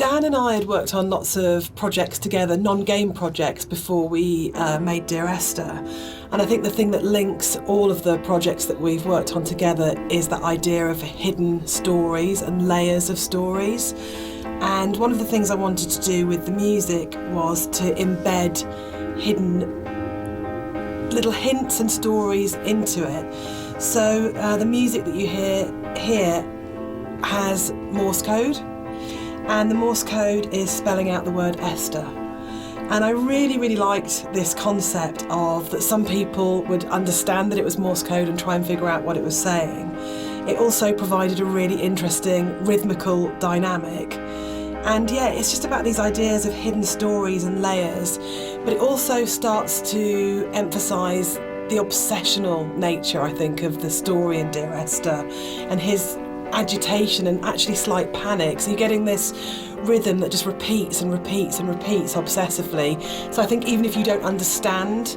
Dan and I had worked on lots of projects together, non-game projects, before we made Dear Esther. And I think the thing that links all of the projects that we've worked on together is that idea of hidden stories and layers of stories. And one of the things I wanted to do with the music was to embed hidden little hints and stories into it. So the music that you hear here has Morse code, and the Morse code is spelling out the word Esther. And I really, really liked this concept of that some people would understand that it was Morse code and try and figure out what it was saying. It also provided a really interesting rhythmical dynamic. And yeah, it's just about these ideas of hidden stories and layers, but it also starts to emphasise the obsessional nature, I think, of the story in Dear Esther, and his agitation and actually slight panic. So you're getting this rhythm that just repeats and repeats and repeats obsessively. So I think even if you don't understand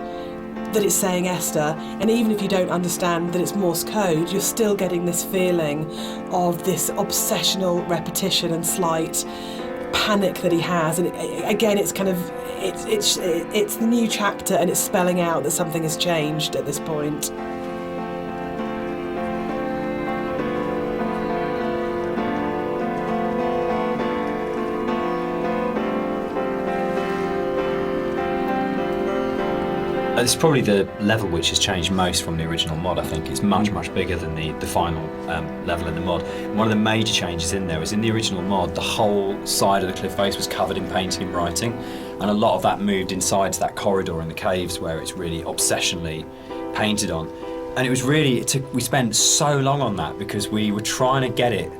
that it's saying Esther, and even if you don't understand that it's Morse code, you're still getting this feeling of this obsessional repetition and slight panic that he has. And again, it's kind of it's the new chapter, and it's spelling out that something has changed at this point. It's probably the level which has changed most from the original mod. I think it's much bigger than the final level in the mod. And one of the major changes in there is in the original mod, the whole side of the cliff face was covered in painting and writing, and a lot of that moved inside to that corridor in the caves where it's really obsessionally painted on. And it was really, we spent so long on that because we were trying to get it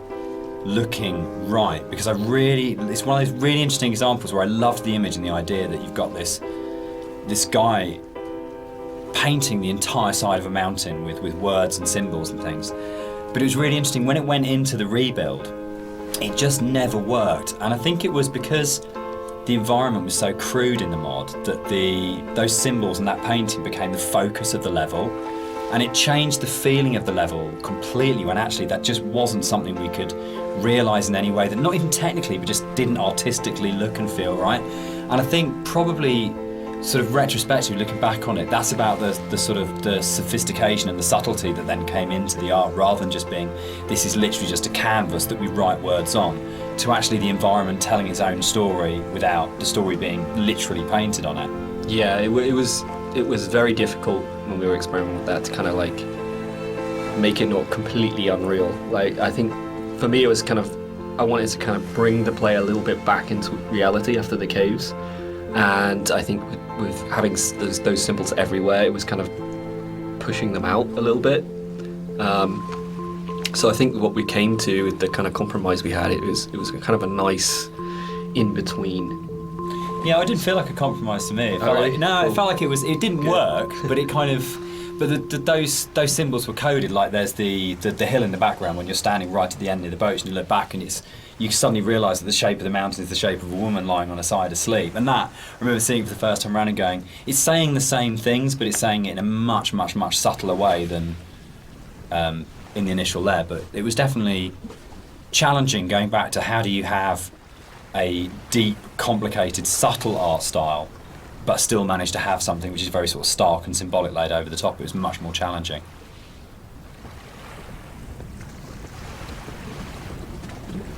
looking right, because it's one of those really interesting examples where I loved the image and the idea that you've got this guy painting the entire side of a mountain with words and symbols and things. But it was really interesting, when it went into the rebuild, it just never worked. And I think it was because the environment was so crude in the mod that those symbols and that painting became the focus of the level, and it changed the feeling of the level completely, when actually that just wasn't something we could realise in any way, that not even technically, but just didn't artistically look and feel right. And I think probably sort of retrospectively looking back on it, that's about the sort of the sophistication and the subtlety that then came into the art, rather than just being, this is literally just a canvas that we write words on, to actually the environment telling its own story without the story being literally painted on it. Yeah, it was very difficult when we were experimenting with that to kind of like make it not completely unreal. Like, I think for me it was kind of, I wanted to kind of bring the player a little bit back into reality after the caves. And I think with having those symbols everywhere, it was kind of pushing them out a little bit. So I think what we came to, with the kind of compromise we had, it was kind of a nice in-between. Yeah, it didn't feel like a compromise to me. It felt like it didn't work, but it kind of, but those symbols were coded. Like there's the hill in the background when you're standing right at the end of the boat and you look back, and you suddenly realise that the shape of the mountain is the shape of a woman lying on a side asleep. And that, I remember seeing it for the first time around and going, it's saying the same things, but it's saying it in a much subtler way than in the initial layer. But it was definitely challenging, going back to how do you have a deep, complicated, subtle art style, but still manage to have something which is very sort of stark and symbolic laid over the top. It was much more challenging.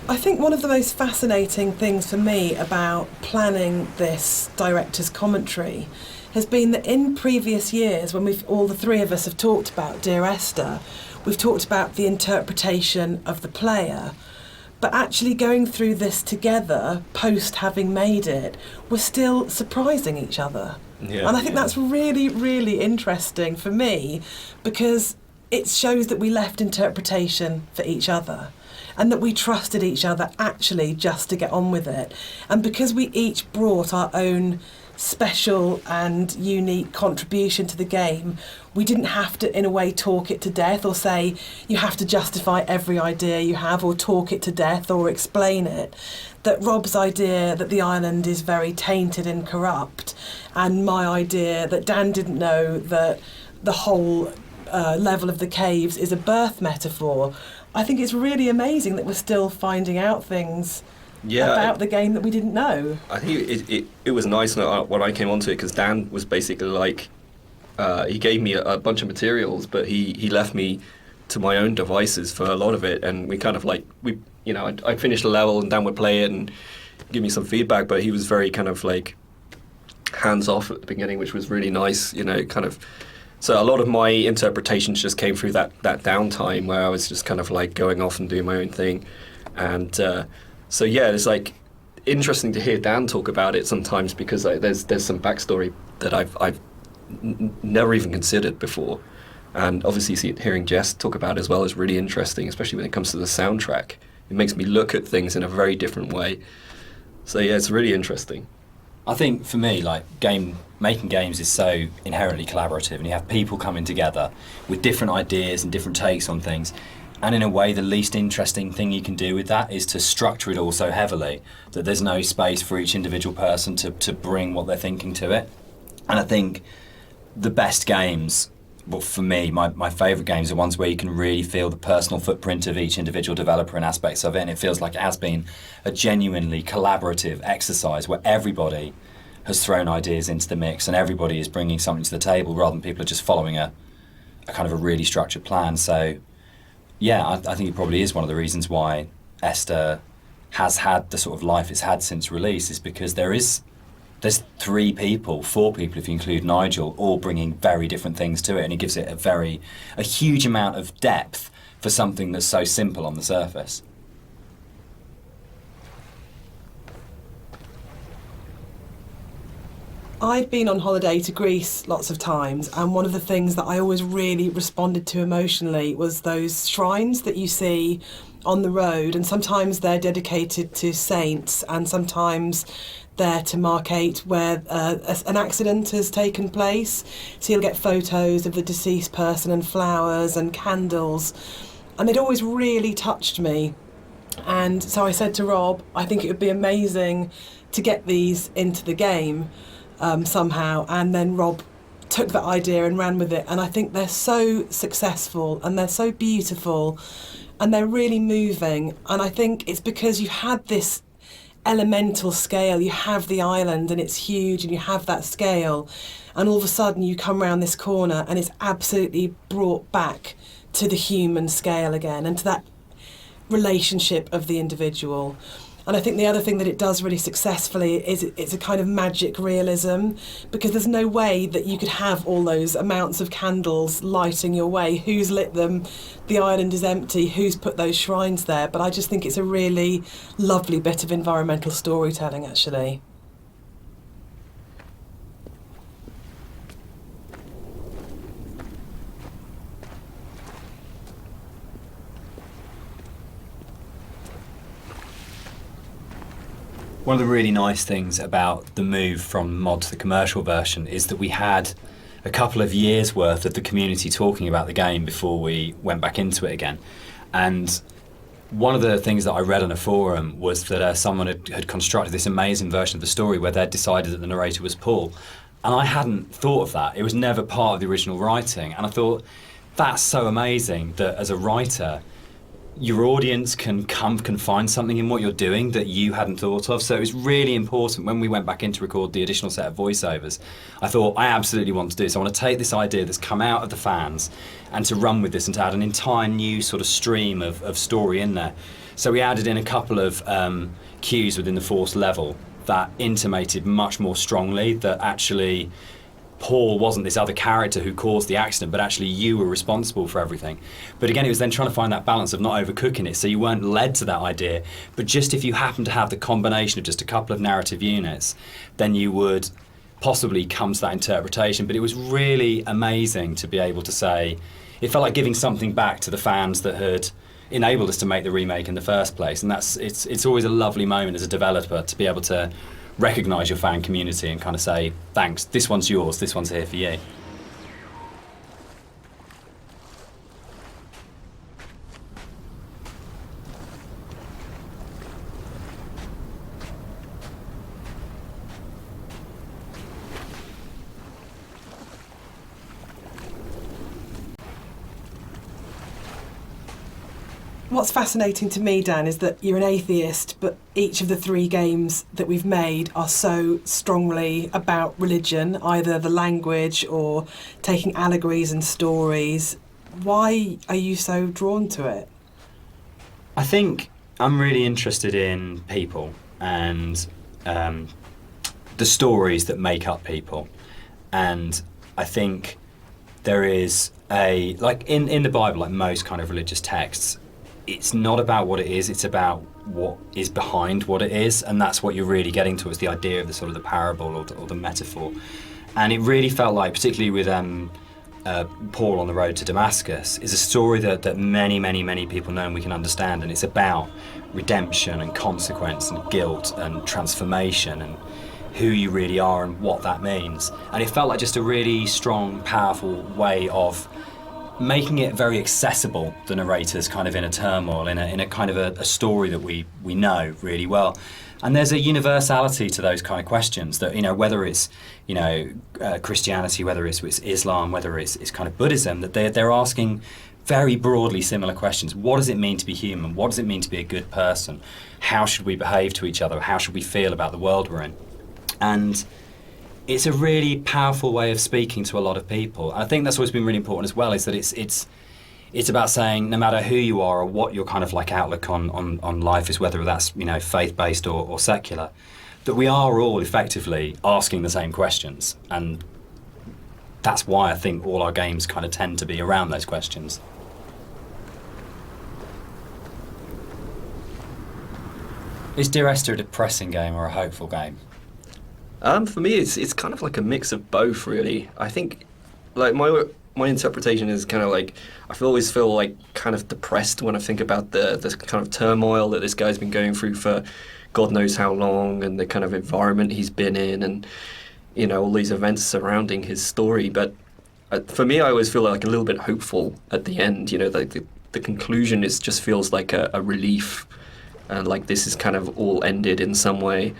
I think one of the most fascinating things for me about planning this director's commentary has been that in previous years, when all the three of us have talked about Dear Esther, we've talked about the interpretation of the player, but actually going through this together, post having made it, we're still surprising each other. Yeah, and I think that's really, really interesting for me, because it shows that we left interpretation for each other, and that we trusted each other actually just to get on with it. And because we each brought our own special and unique contribution to the game, we didn't have to, in a way, talk it to death or say, you have to justify every idea you have or talk it to death or explain it. That Rob's idea that the island is very tainted and corrupt, and my idea that Dan didn't know that the whole level of the caves is a birth metaphor. I think it's really amazing that we're still finding out things Yeah, about the game that we didn't know. I think it was nice when I came onto it, because Dan was basically like, he gave me a bunch of materials, but he left me to my own devices for a lot of it, and we kind of like, I'd finish the level and Dan would play it and give me some feedback, but he was very kind of like hands off at the beginning, which was really nice, kind of. So a lot of my interpretations just came through that downtime where I was just kind of like going off and doing my own thing. And so yeah, it's like interesting to hear Dan talk about it sometimes, because like, there's some backstory that I've never even considered before. And obviously hearing Jess talk about it as well is really interesting, especially when it comes to the soundtrack. It makes me look at things in a very different way. So yeah, it's really interesting. I think for me, like making games is so inherently collaborative, and you have people coming together with different ideas and different takes on things. And in a way, the least interesting thing you can do with that is to structure it all so heavily that there's no space for each individual person to bring what they're thinking to it. And I think the best games, well, for me, my favourite games are ones where you can really feel the personal footprint of each individual developer and aspects of it, and it feels like it has been a genuinely collaborative exercise where everybody has thrown ideas into the mix and everybody is bringing something to the table rather than people are just following a kind of a really structured plan. So yeah, I think it probably is one of the reasons why Esther has had the sort of life it's had since release, is because there's 4 people if you include Nigel, all bringing very different things to it, and it gives it a huge amount of depth for something that's so simple on the surface. I've been on holiday to Greece lots of times, and one of the things that I always really responded to emotionally was those shrines that you see on the road, and sometimes they're dedicated to saints, and sometimes they're to markate where an accident has taken place. So you'll get photos of the deceased person and flowers and candles, and they'd always really touched me. And so I said to Rob, I think it would be amazing to get these into the game somehow, and then Rob took that idea and ran with it, and I think they're so successful and they're so beautiful and they're really moving. And I think it's because you had this elemental scale, you have the island and it's huge and you have that scale, and all of a sudden you come around this corner and it's absolutely brought back to the human scale again and to that relationship of the individual. And I think the other thing that it does really successfully is it's a kind of magic realism, because there's no way that you could have all those amounts of candles lighting your way. Who's lit them? The island is empty. Who's put those shrines there? But I just think it's a really lovely bit of environmental storytelling, actually. One of the really nice things about the move from mod to the commercial version is that we had a couple of years worth of the community talking about the game before we went back into it again. And one of the things that I read on a forum was that someone had constructed this amazing version of the story where they'd decided that the narrator was Paul. And I hadn't thought of that. It was never part of the original writing. And I thought, that's so amazing that as a writer, your audience can find something in what you're doing that you hadn't thought of. So it was really important when we went back in to record the additional set of voiceovers. I thought, I absolutely want to do this. I want to take this idea that's come out of the fans and to run with this and to add an entire new sort of stream of story in there. So we added in a couple of cues within the Force level that intimated much more strongly that actually Paul wasn't this other character who caused the accident, but actually you were responsible for everything. But again, it was then trying to find that balance of not overcooking it, so you weren't led to that idea, but just if you happen to have the combination of just a couple of narrative units, then you would possibly come to that interpretation. But it was really amazing to be able to say, it felt like giving something back to the fans that had enabled us to make the remake in the first place. And it's always a lovely moment as a developer to be able to recognise your fan community and kind of say, thanks, this one's yours, this one's here for you. What's fascinating to me, Dan, is that you're an atheist, but each of the 3 games that we've made are so strongly about religion, either the language or taking allegories and stories. Why are you so drawn to it? I think I'm really interested in people and the stories that make up people. And I think there is like in the Bible, like most kind of religious texts, it's not about what it is, it's about what is behind what it is, and that's what you're really getting towards, the idea of the sort of the parable or the metaphor. And it really felt like, particularly with Paul on the road to Damascus, is a story that many people know and we can understand, and it's about redemption and consequence and guilt and transformation and who you really are and what that means. And it felt like just a really strong, powerful way of making it very accessible, the narrator's kind of inner turmoil, in a kind of a story that we know really well. And there's a universality to those kind of questions that, whether it's, Christianity, whether it's Islam, whether it's kind of Buddhism, that they're asking very broadly similar questions. What does it mean to be human? What does it mean to be a good person? How should we behave to each other? How should we feel about the world we're in? And it's a really powerful way of speaking to a lot of people. And I think that's always been really important as well, is that it's about saying, no matter who you are or what your kind of like outlook on life is, whether that's faith-based or secular, that we are all effectively asking the same questions. And that's why I think all our games kind of tend to be around those questions. Is Dear Esther a depressing game or a hopeful game? For me, it's kind of like a mix of both, really. I think, like, my interpretation is kind of like, always feel like kind of depressed when I think about the kind of turmoil that this guy's been going through for God knows how long, and the kind of environment he's been in, and all these events surrounding his story. But for me, I always feel like a little bit hopeful at the end. The conclusion just feels like a relief, and like this is kind of all ended in some way.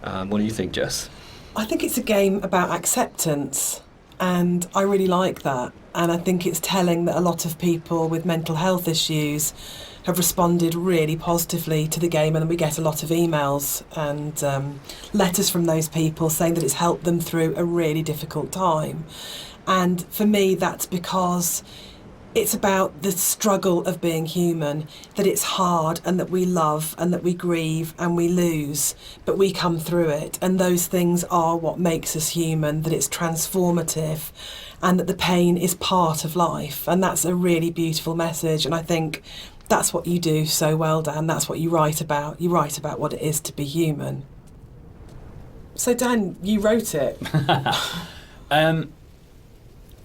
What do you think, Jess? I think it's a game about acceptance, and I really like that. And I think it's telling that a lot of people with mental health issues have responded really positively to the game, and we get a lot of emails and letters from those people saying that it's helped them through a really difficult time. And for me, that's because it's about the struggle of being human, that it's hard and that we love and that we grieve and we lose, but we come through it. And those things are what makes us human, that it's transformative and that the pain is part of life. And that's a really beautiful message. And I think that's what you do so well, Dan. That's what you write about. You write about what it is to be human. So, Dan, you wrote it.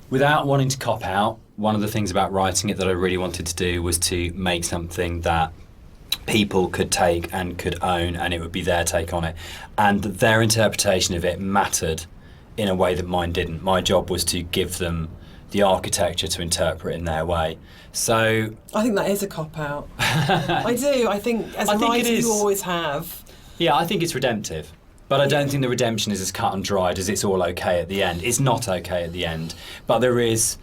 Without wanting to cop out, one of the things about writing it that I really wanted to do was to make something that people could take and could own, and it would be their take on it. And their interpretation of it mattered in a way that mine didn't. My job was to give them the architecture to interpret in their way. So I think that is a cop-out. I do. I think as a writer you always have. Yeah, I think it's redemptive. But I don't think the redemption is as cut and dried as it's all okay at the end. It's not okay at the end. But there is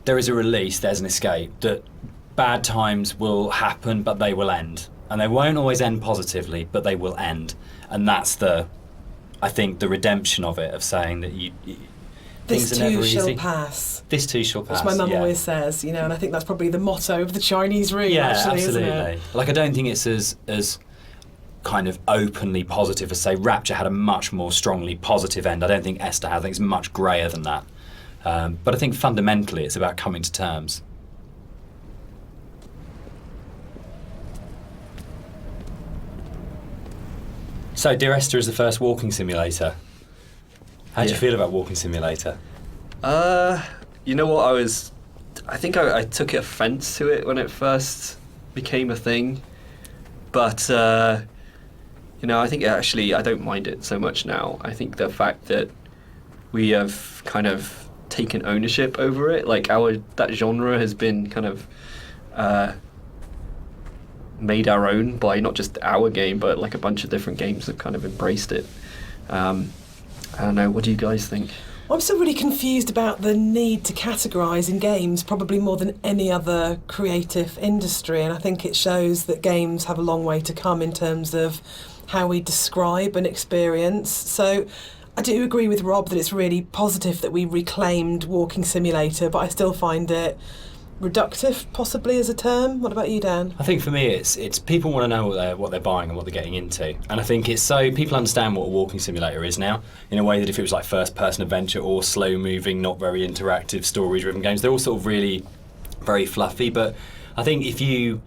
a release, there's an escape, that bad times will happen, but they will end. And they won't always end positively, but they will end. And that's I think, the redemption of it, of saying that things are never easy. This too shall pass. This too shall pass, which my mum always says, and I think that's probably the motto of the Chinese room, yeah, actually, absolutely. Isn't it? Like, I don't think it's as kind of openly positive as, say, Rapture had a much more strongly positive end. I don't think Esther has. I think it's much greyer than that. But I think fundamentally it's about coming to terms. So, Dear Esther is the first walking simulator. How do you feel about Walking Simulator? You know what, I think I took offence to it when it first became a thing. But, I think actually I don't mind it so much now. I think the fact that we have kind of taken ownership over it, like that genre has been kind of made our own by not just our game, but like a bunch of different games have kind of embraced it. I don't know, what do you guys think? I'm still really confused about the need to categorise in games, probably more than any other creative industry, and I think it shows that games have a long way to come in terms of how we describe an experience. So I do agree with Rob that it's really positive that we reclaimed walking simulator, but I still find it reductive, possibly, as a term. What about you, Dan? I think for me, it's people want to know what they're buying and what they're getting into, and I think it's so people understand what a walking simulator is now in a way that if it was like first-person adventure or slow-moving, not very interactive, story-driven games, they're all sort of really very fluffy. But I think if you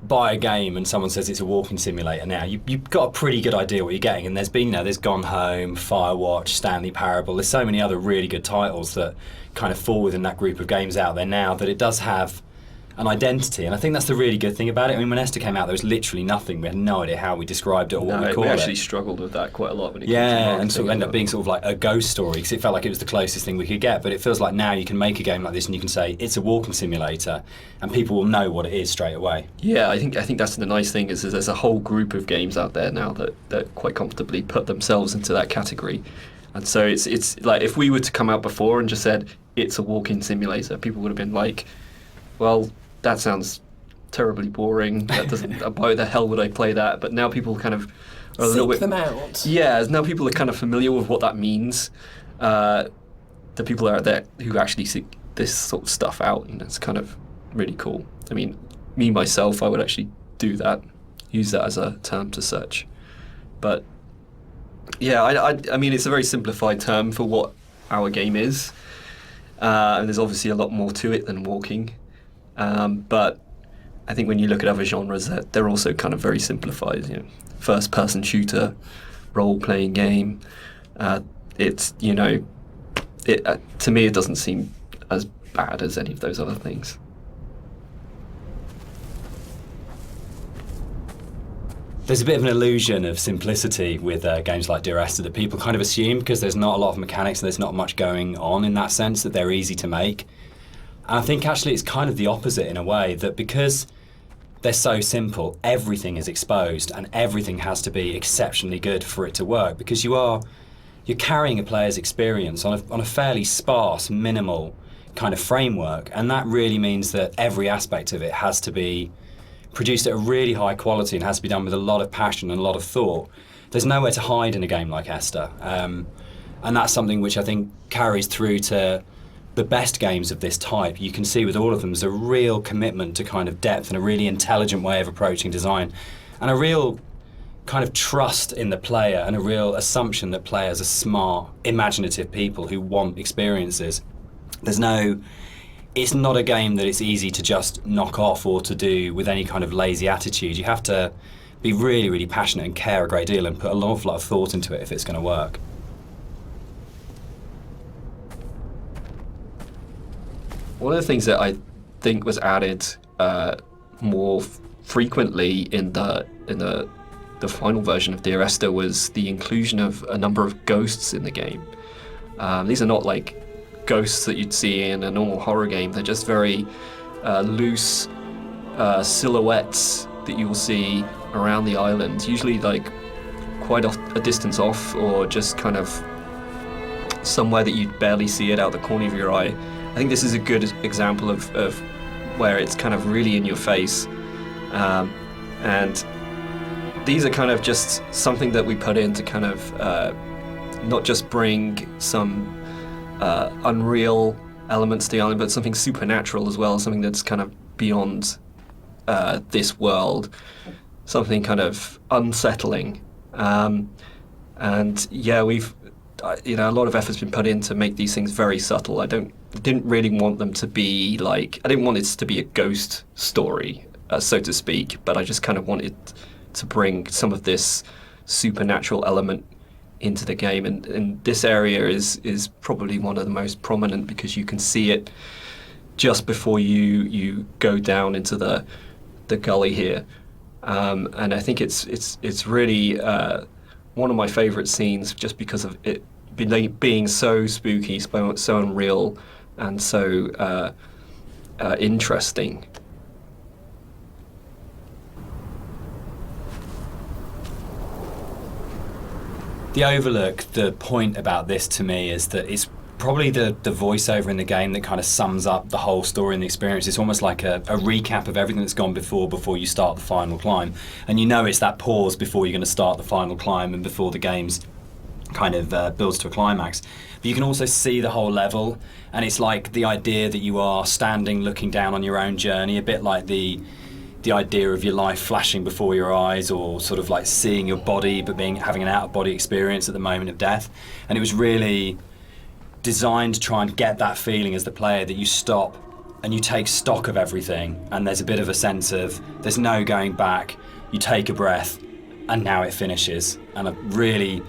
buy a game and someone says it's a walking simulator now, you've got a pretty good idea what you're getting. And there's Gone Home, Firewatch, Stanley Parable. There's so many other really good titles that kind of fall within that group of games out there now that it does have an identity, and I think that's the really good thing about it. I mean, when Esther came out, there was literally nothing. We had no idea how we described it or what we called it. We actually struggled with that quite a lot when it came to marketing, and sort of ended up being sort of like a ghost story because it felt like it was the closest thing we could get. But it feels like now you can make a game like this and you can say it's a walking simulator, and people will know what it is straight away. Yeah, I think that's the nice thing is there's a whole group of games out there now that quite comfortably put themselves into that category. And so it's like if we were to come out before and just said it's a walking simulator, people would have been like, well, that sounds terribly boring. That doesn't. Why the hell would I play that? But now people kind of are a little bit. Seek them out. Yeah, now people are kind of familiar with what that means. The people out there who actually seek this sort of stuff out, and it's kind of really cool. I mean, me myself, I would actually do that, use that as a term to search. But yeah, I mean, it's a very simplified term for what our game is, and there's obviously a lot more to it than walking. But I think when you look at other genres, they're also kind of very simplified. You know, first-person shooter, role-playing game. It's to me it doesn't seem as bad as any of those other things. There's a bit of an illusion of simplicity with games like Dear Esther that people kind of assume because there's not a lot of mechanics and there's not much going on in that sense that they're easy to make. And I think actually it's kind of the opposite in a way, that because they're so simple, everything is exposed and everything has to be exceptionally good for it to work, because you're carrying a player's experience on a fairly sparse, minimal kind of framework, and that really means that every aspect of it has to be produced at a really high quality and has to be done with a lot of passion and a lot of thought. There's nowhere to hide in a game like Esther, and that's something which I think carries through to the best games of this type. You can see with all of them there's a real commitment to kind of depth and a really intelligent way of approaching design, and a real kind of trust in the player and a real assumption that players are smart, imaginative people who want experiences. It's not a game that it's easy to just knock off or to do with any kind of lazy attitude. You have to be really, really passionate and care a great deal and put an awful lot of thought into it if it's going to work. One of the things that I think was added more frequently in the final version of Dear Esther was the inclusion of a number of ghosts in the game. These are not like ghosts that you'd see in a normal horror game. They're just very loose silhouettes that you'll see around the island, usually like quite a distance off or just kind of somewhere that you'd barely see it out the corner of your eye. I think this is a good example of where it's kind of really in your face. And these are kind of just something that we put in to kind of not just bring some unreal elements to the island, but something supernatural as well, something that's kind of beyond this world, something kind of unsettling. And yeah, a lot of effort's been put in to make these things very subtle. I didn't really want them to be like, I didn't want it to be a ghost story, so to speak, but I just kind of wanted to bring some of this supernatural element into the game, and this area is probably one of the most prominent because you can see it just before you go down into the gully here, and I think it's really one of my favorite scenes just because of it being so spooky, so unreal, and so interesting. The Overlook, the point about this to me is that it's probably the voiceover in the game that kind of sums up the whole story and the experience. It's almost like a recap of everything that's gone before you start the final climb. And you know it's that pause before you're going to start the final climb and before the game's kind of builds to a climax. But you can also see the whole level, and it's like the idea that you are standing looking down on your own journey, a bit like the idea of your life flashing before your eyes, or sort of like seeing your body but having an out-of-body experience at the moment of death. And it was really designed to try and get that feeling as the player that you stop and you take stock of everything, and there's a bit of a sense of there's no going back. You take a breath and now it finishes. And I really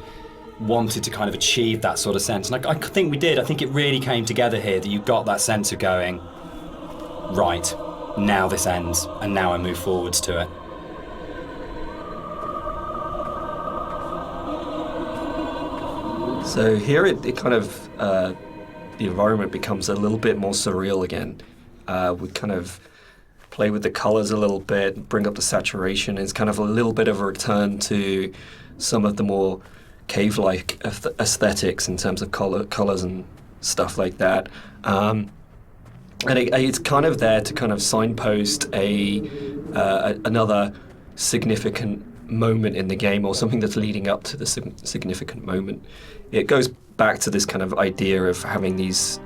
wanted to kind of achieve that sort of sense, and I think we did. I think it really came together here, that you got that sense of going, right, now this ends and now I move forwards to it. So here it kind of, the environment becomes a little bit more surreal again. We kind of play with the colours a little bit, bring up the saturation. It's kind of a little bit of a return to some of the more cave-like aesthetics in terms of colours and stuff like that. And it's kind of there to kind of signpost another significant moment in the game, or something that's leading up to the significant moment. It goes back to this kind of idea of having these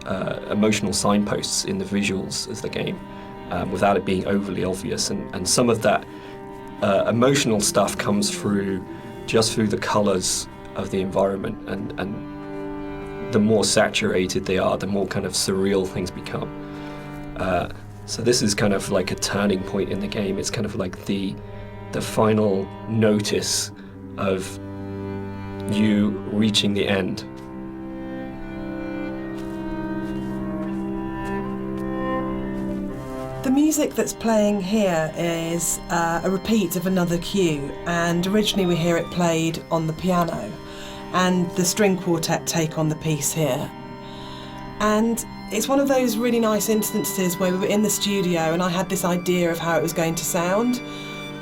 emotional signposts in the visuals of the game, without it being overly obvious. And some of that emotional stuff comes through just through the colours of the environment, and the more saturated they are, the more kind of surreal things become. So this is kind of like a turning point in the game. It's kind of like the final notice of you reaching the end. The music that's playing here is a repeat of another cue, and originally we hear it played on the piano, and the string quartet take on the piece here. And it's one of those really nice instances where we were in the studio and I had this idea of how it was going to sound,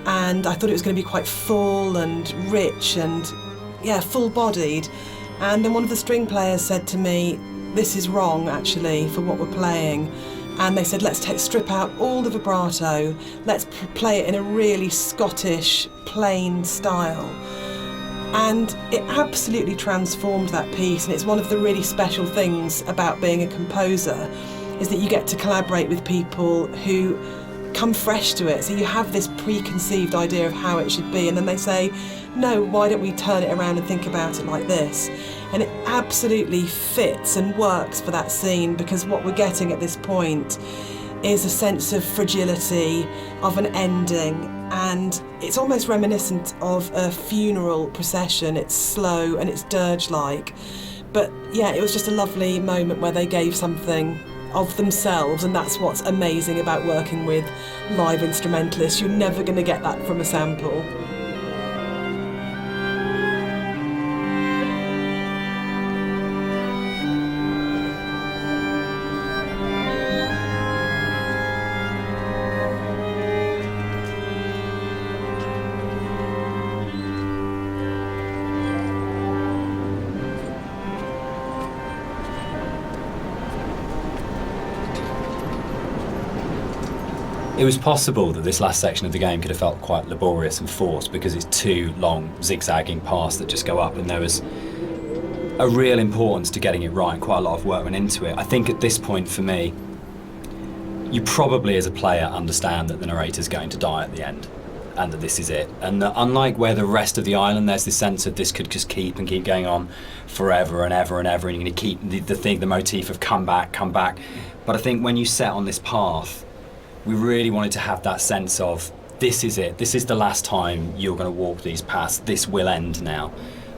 and I thought it was going to be quite full and rich and full-bodied. And then one of the string players said to me, this is wrong actually for what we're playing. And they said, let's strip out all the vibrato, let's play it in a really Scottish, plain style. And it absolutely transformed that piece, and it's one of the really special things about being a composer, is that you get to collaborate with people who come fresh to it. So you have this preconceived idea of how it should be, and then they say, no, why don't we turn it around and think about it like this? And it absolutely fits and works for that scene, because what we're getting at this point is a sense of fragility, of an ending, and it's almost reminiscent of a funeral procession. It's slow and it's dirge-like. But yeah, it was just a lovely moment where they gave something of themselves, and that's what's amazing about working with live instrumentalists. You're never going to get that from a sample. It was possible that this last section of the game could have felt quite laborious and forced, because it's two long zigzagging paths that just go up, and there was a real importance to getting it right. Quite a lot of work went into it. I think at this point for me, you probably as a player understand that the narrator's going to die at the end, and that this is it. And that unlike where the rest of the island, there's this sense of this could just keep going on forever and ever and ever, and you're going to keep the motif of come back. But I think when you set on this path, we really wanted to have that sense of, this is it, this is the last time you're going to walk these paths, this will end now.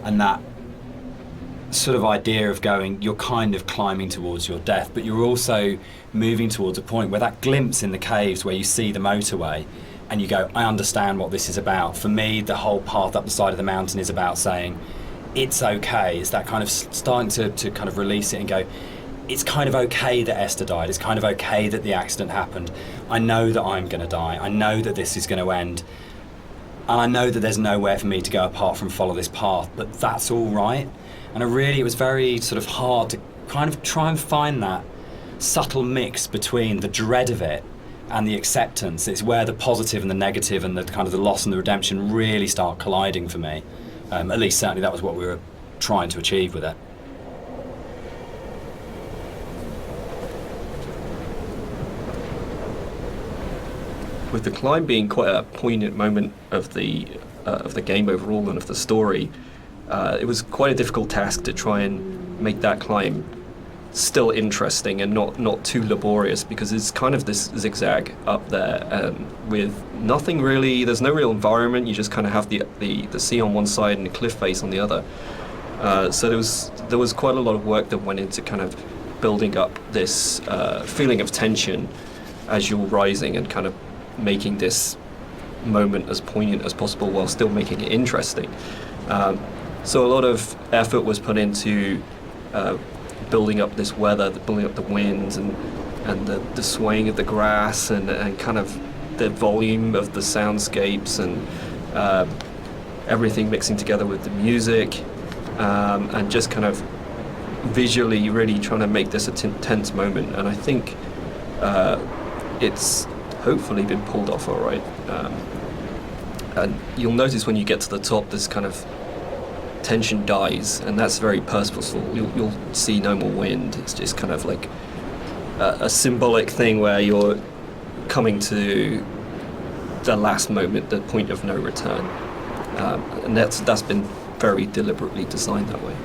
And that sort of idea of going, you're kind of climbing towards your death, but you're also moving towards a point where that glimpse in the caves where you see the motorway and you go, I understand what this is about. For me, the whole path up the side of the mountain is about saying, it's okay. It's that kind of starting to kind of release it and go, it's kind of okay that Esther died. It's kind of okay that the accident happened. I know that I'm going to die. I know that this is going to end. and I know that there's nowhere for me to go apart from follow this path, but that's all right. And it was very sort of hard to kind of try and find that subtle mix between the dread of it and the acceptance. It's where the positive and the negative and the kind of the loss and the redemption really start colliding for me. At least certainly that was what we were trying to achieve with it. With the climb being quite a poignant moment of the game overall and of the story, it was quite a difficult task to try and make that climb still interesting and not too laborious, because it's kind of this zigzag up there with nothing really. There's no real environment. You just kind of have the sea on one side and the cliff face on the other. So there was quite a lot of work that went into kind of building up this feeling of tension as you're rising and kind of making this moment as poignant as possible while still making it interesting. So a lot of effort was put into building up this weather, building up the winds and the swaying of the grass and kind of the volume of the soundscapes and everything mixing together with the music, and just kind of visually really trying to make this a tense moment. And I think it's hopefully been pulled off all right. And you'll notice when you get to the top, this kind of tension dies, and that's very purposeful. You'll see no more wind. It's just kind of like a symbolic thing where you're coming to the last moment, the point of no return, and that's been very deliberately designed that way.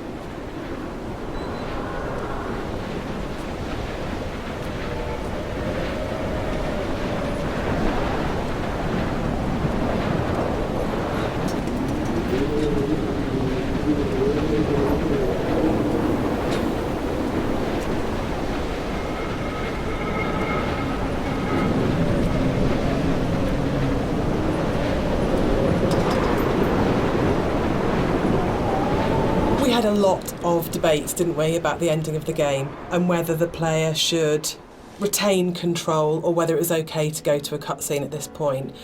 We had a lot of debates, didn't we, about the ending of the game and whether the player should retain control or whether it was okay to go to a cutscene at this point.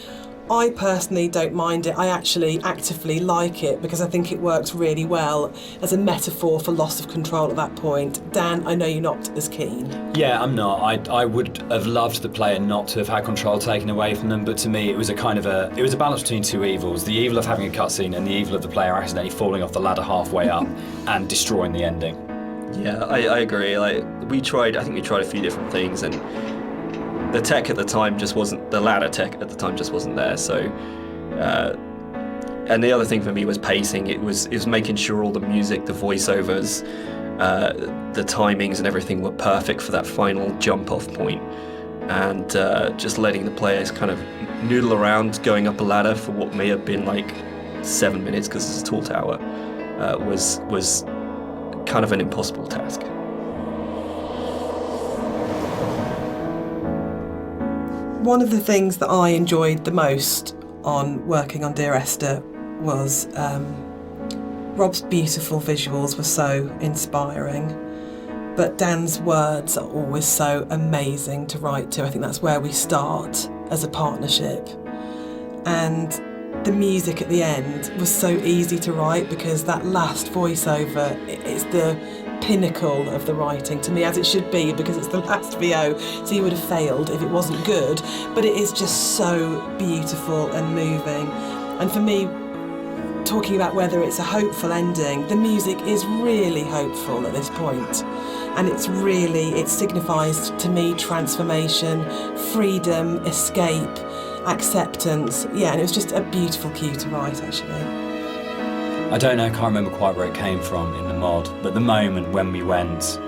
I personally don't mind it. I actually actively like it because I think it works really well as a metaphor for loss of control at that point. Dan, I know you're not as keen. Yeah, I'm not. I would have loved the player not to have had control taken away from them, but to me it was a balance between two evils: the evil of having a cutscene and the evil of the player accidentally falling off the ladder halfway up and destroying the ending. Yeah, I agree. I think we tried a few different things, and the tech at the time just wasn't, the ladder tech at the time just wasn't there. So, and the other thing for me was pacing. It was making sure all the music, the voiceovers, the timings and everything were perfect for that final jump off point. And just letting the players kind of noodle around going up a ladder for what may have been like 7 minutes, because it's a tall tower, was kind of an impossible task. One of the things that I enjoyed the most on working on Dear Esther was Rob's beautiful visuals were so inspiring, but Dan's words are always so amazing to write to. I think that's where we start as a partnership. And the music at the end was so easy to write because that last voiceover, it's the pinnacle of the writing to me, as it should be, because it's the last VO, so you would have failed if it wasn't good, but it is just so beautiful and moving. And for me, talking about whether it's a hopeful ending, the music is really hopeful at this point, and it signifies to me transformation, freedom, escape, acceptance. Yeah, and it was just a beautiful cue to write, actually. I don't know, I can't remember quite where it came from in the mod, but the moment when we went,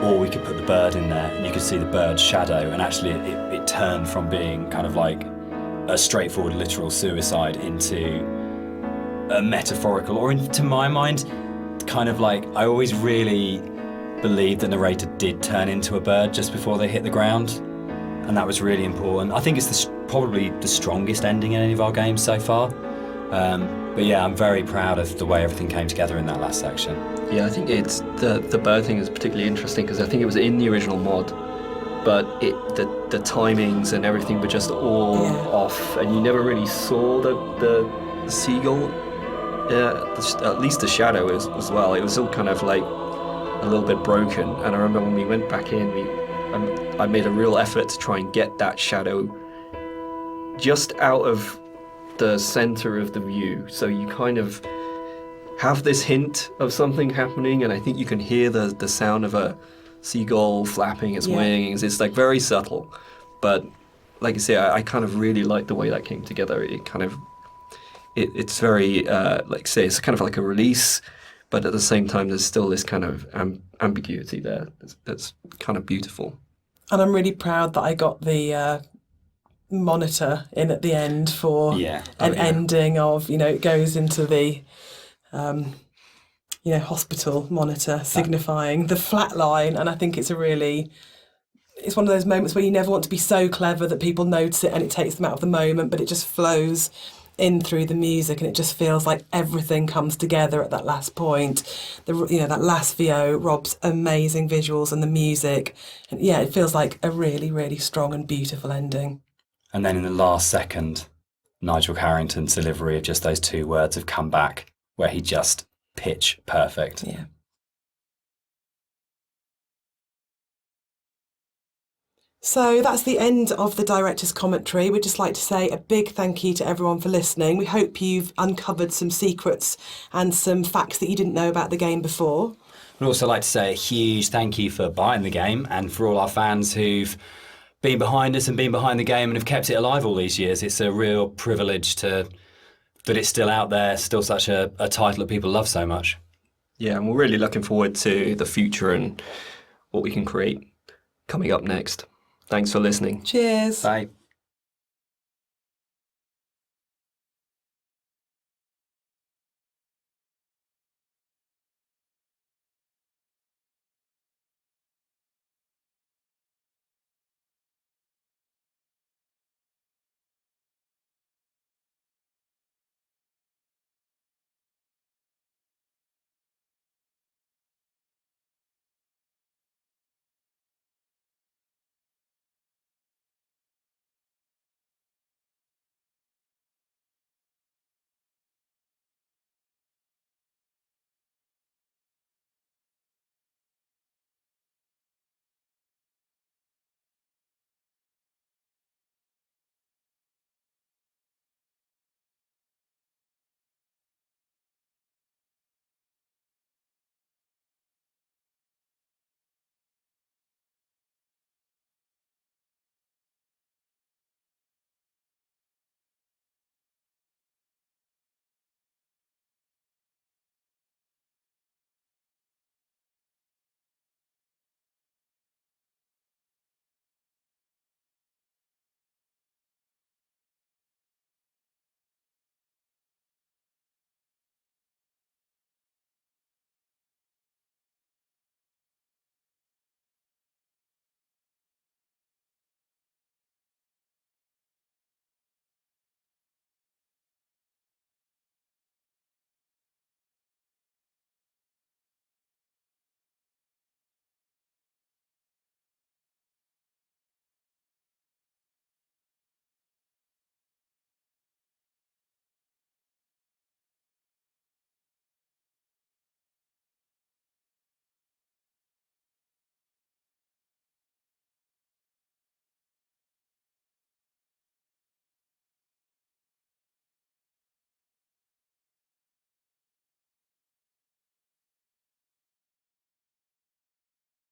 or we could put the bird in there and you could see the bird's shadow, and actually it turned from being kind of like a straightforward literal suicide into a metaphorical, or to my mind, kind of like, I always really believed the narrator did turn into a bird just before they hit the ground, and that was really important. I think it's probably the strongest ending in any of our games so far. But yeah, I'm very proud of the way everything came together in that last section. Yeah, I think it's the bird thing is particularly interesting because I think it was in the original mod but the timings and everything were just all off, and you never really saw the seagull. Yeah, at least the shadow as well. It was all kind of like a little bit broken. And I remember when we went back in, I made a real effort to try and get that shadow just out of the center of the view. So you kind of have this hint of something happening, and I think you can hear the sound of a seagull flapping its wings. It's like very subtle. But like I say, I kind of really like the way that came together. It kind of, it's very, like I say, it's kind of like a release, but at the same time, there's still this kind of ambiguity there that's kind of beautiful. And I'm really proud that I got the monitor in at the end for an ending of, it goes into the, hospital monitor signifying the flat line. And I think it's it's one of those moments where you never want to be so clever that people notice it and it takes them out of the moment, but it just flows in through the music, and it just feels like everything comes together at that last point. That last VO, Rob's amazing visuals and the music, and it feels like a really, really strong and beautiful ending. And then in the last second, Nigel Carrington's delivery of just those two words have come back, where he just pitch perfect. Yeah. So that's the end of the director's commentary. We'd just like to say a big thank you to everyone for listening. We hope you've uncovered some secrets and some facts that you didn't know about the game before. We'd also like to say a huge thank you for buying the game, and for all our fans who've been behind us and been behind the game and have kept it alive all these years. It's a real privilege that it's still out there, still such a title that people love so much. Yeah, and we're really looking forward to the future and what we can create coming up next. Thanks for listening. Cheers. Bye.